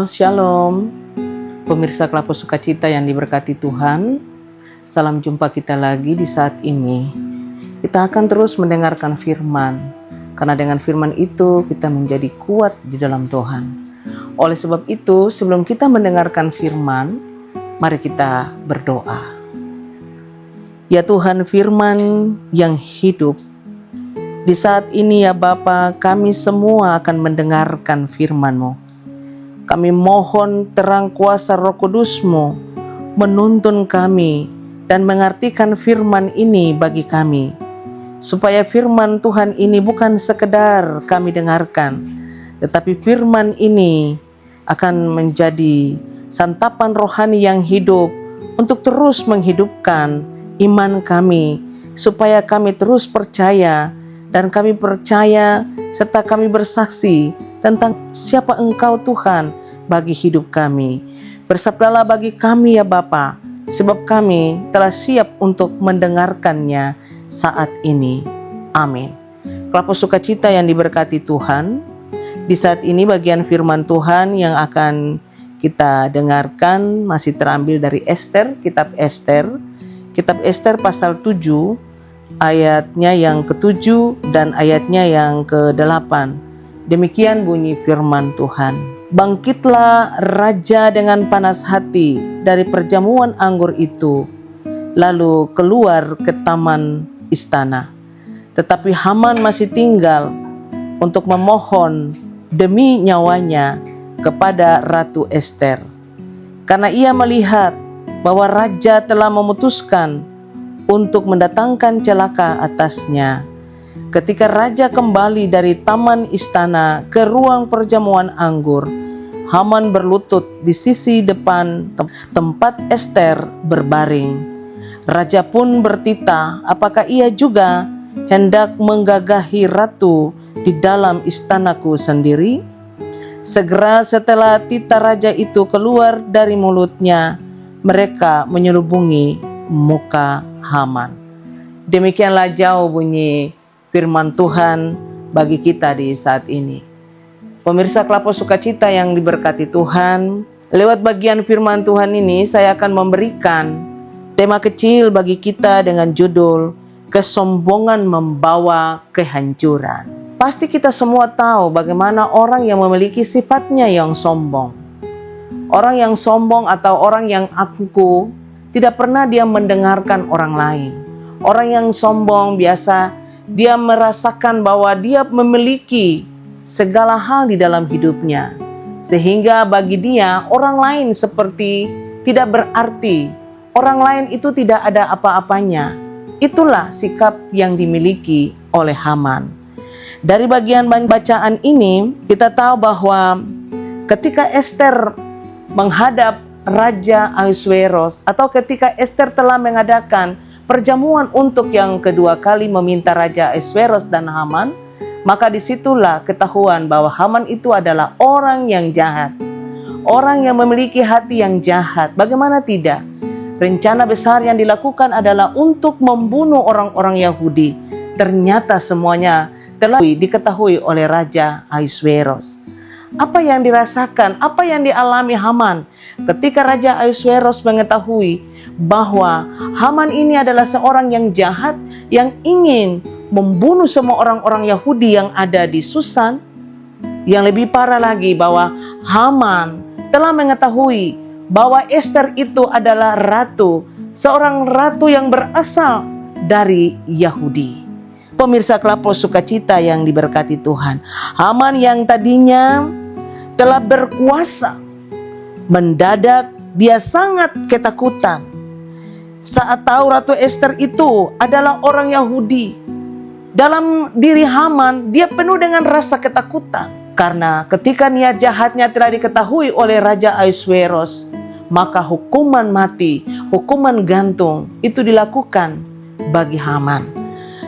Shalom, pemirsa Klapo Sukacita yang diberkati Tuhan. Salam jumpa kita lagi di saat ini. Kita akan terus mendengarkan firman, karena dengan firman itu kita menjadi kuat di dalam Tuhan. Oleh sebab itu, sebelum kita mendengarkan firman, mari kita berdoa. Ya Tuhan, firman yang hidup, di saat ini ya Bapa, kami semua akan mendengarkan firman-Mu. Kami mohon terang kuasa Roh Kudus-Mu menuntun kami dan mengartikan firman ini bagi kami, supaya firman Tuhan ini bukan sekedar kami dengarkan, tetapi firman ini akan menjadi santapan rohani yang hidup untuk terus menghidupkan iman kami, supaya kami terus percaya dan kami percaya serta kami bersaksi tentang siapa Engkau Tuhan bagi hidup kami. Bersabdalah bagi kami ya Bapa, sebab kami telah siap untuk mendengarkannya saat ini. Amin. Klapo Sukacita yang diberkati Tuhan, di saat ini bagian firman Tuhan yang akan kita dengarkan masih terambil dari Ester, kitab Ester pasal 7, ayatnya yang ke-7 dan ayatnya yang ke-8. Demikian bunyi firman Tuhan. Bangkitlah raja dengan panas hati dari perjamuan anggur itu, lalu keluar ke taman istana. Tetapi Haman masih tinggal untuk memohon demi nyawanya kepada Ratu Ester, karena ia melihat bahwa raja telah memutuskan untuk mendatangkan celaka atasnya. Ketika raja kembali dari taman istana ke ruang perjamuan anggur, Haman berlutut di sisi depan tempat Ester berbaring. Raja pun bertitah apakah ia juga hendak menggagahi ratu di dalam istanaku sendiri. Segera setelah titah raja itu keluar dari mulutnya, mereka menyelubungi muka Haman. Demikianlah jauh bunyi firman Tuhan bagi kita di saat ini. Pemirsa Klapo Sukacita yang diberkati Tuhan, lewat bagian firman Tuhan ini saya akan memberikan tema kecil bagi kita dengan judul kesombongan membawa kehancuran. Pasti kita semua tahu bagaimana orang yang memiliki sifatnya yang sombong. Orang yang sombong atau orang yang angkuh tidak pernah dia mendengarkan orang lain. Orang yang sombong biasa dia merasakan bahwa dia memiliki segala hal di dalam hidupnya, sehingga bagi dia orang lain seperti tidak berarti. Orang lain itu tidak ada apa-apanya. Itulah sikap yang dimiliki oleh Haman. Dari bagian bacaan ini kita tahu bahwa ketika Ester menghadap Raja Ahasuerus, atau ketika Ester telah mengadakan perjamuan untuk yang kedua kali meminta Raja Ahasuerus dan Haman, maka disitulah ketahuan bahwa Haman itu adalah orang yang jahat, orang yang memiliki hati yang jahat. Bagaimana tidak? Rencana besar yang dilakukan adalah untuk membunuh orang-orang Yahudi. Ternyata semuanya telah diketahui oleh Raja Ahasuerus. Apa yang dirasakan, apa yang dialami Haman ketika Raja Ahasuerus mengetahui bahwa Haman ini adalah seorang yang jahat, yang ingin membunuh semua orang-orang Yahudi yang ada di Susan. Yang lebih parah lagi bahwa Haman telah mengetahui bahwa Ester itu adalah ratu, seorang ratu yang berasal dari Yahudi. Pemirsa Klapo Sukacita yang diberkati Tuhan, Haman yang tadinya telah berkuasa, mendadak dia sangat ketakutan saat tahu Ratu Ester itu adalah orang Yahudi. Dalam diri Haman, dia penuh dengan rasa ketakutan, karena ketika niat jahatnya telah diketahui oleh Raja Ahasuerus, maka hukuman mati, hukuman gantung itu dilakukan bagi Haman.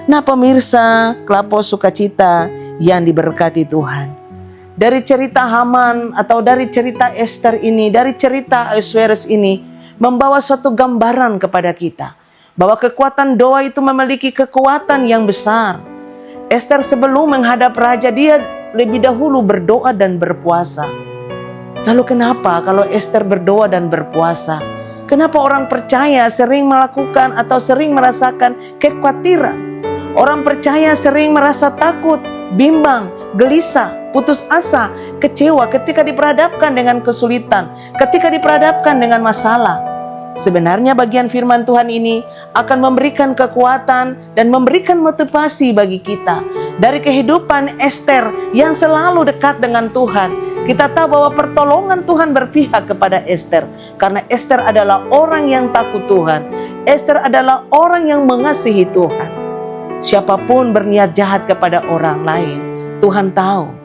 Nah pemirsa Klapo Sukacita yang diberkati Tuhan, dari cerita Haman atau dari cerita Ester ini, dari cerita Ahasuerus ini membawa suatu gambaran kepada kita bahwa kekuatan doa itu memiliki kekuatan yang besar. Ester sebelum menghadap raja, dia lebih dahulu berdoa dan berpuasa. Lalu kenapa kalau Ester berdoa dan berpuasa? Kenapa orang percaya sering melakukan atau sering merasakan kekhawatiran? Orang percaya sering merasa takut, bimbang, gelisah, putus asa, kecewa ketika diperhadapkan dengan kesulitan, ketika diperhadapkan dengan masalah. Sebenarnya bagian firman Tuhan ini akan memberikan kekuatan dan memberikan motivasi bagi kita. Dari kehidupan Ester yang selalu dekat dengan Tuhan, kita tahu bahwa pertolongan Tuhan berpihak kepada Ester. Karena Ester adalah orang yang takut Tuhan. Ester adalah orang yang mengasihi Tuhan. Siapapun berniat jahat kepada orang lain, Tuhan tahu.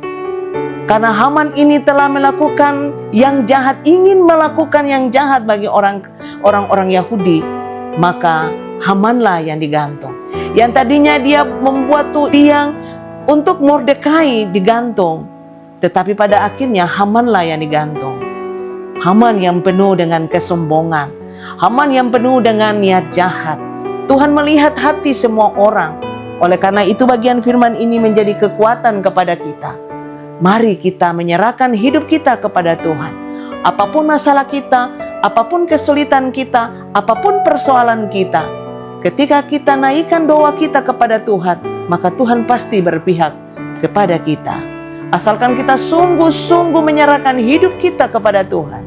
Karena Haman ini telah melakukan yang jahat, ingin melakukan yang jahat bagi orang-orang Yahudi, maka Hamanlah yang digantung. Yang tadinya dia membuat tiang untuk Mordekai digantung, tetapi pada akhirnya Hamanlah yang digantung. Haman yang penuh dengan kesombongan, Haman yang penuh dengan niat jahat. Tuhan melihat hati semua orang. Oleh karena itu bagian firman ini menjadi kekuatan kepada kita. Mari kita menyerahkan hidup kita kepada Tuhan. Apapun masalah kita, apapun kesulitan kita, apapun persoalan kita, ketika kita naikkan doa kita kepada Tuhan, maka Tuhan pasti berpihak kepada kita. Asalkan kita sungguh-sungguh menyerahkan hidup kita kepada Tuhan,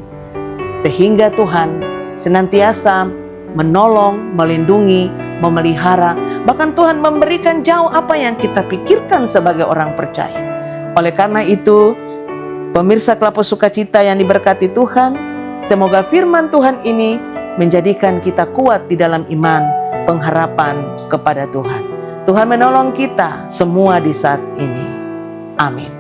sehingga Tuhan senantiasa menolong, melindungi, memelihara. Bahkan Tuhan memberikan jauh apa yang kita pikirkan sebagai orang percaya. Oleh karena itu, pemirsa Kelapa Sukacita yang diberkati Tuhan, semoga firman Tuhan ini menjadikan kita kuat di dalam iman, pengharapan kepada Tuhan. Tuhan menolong kita semua di saat ini. Amin.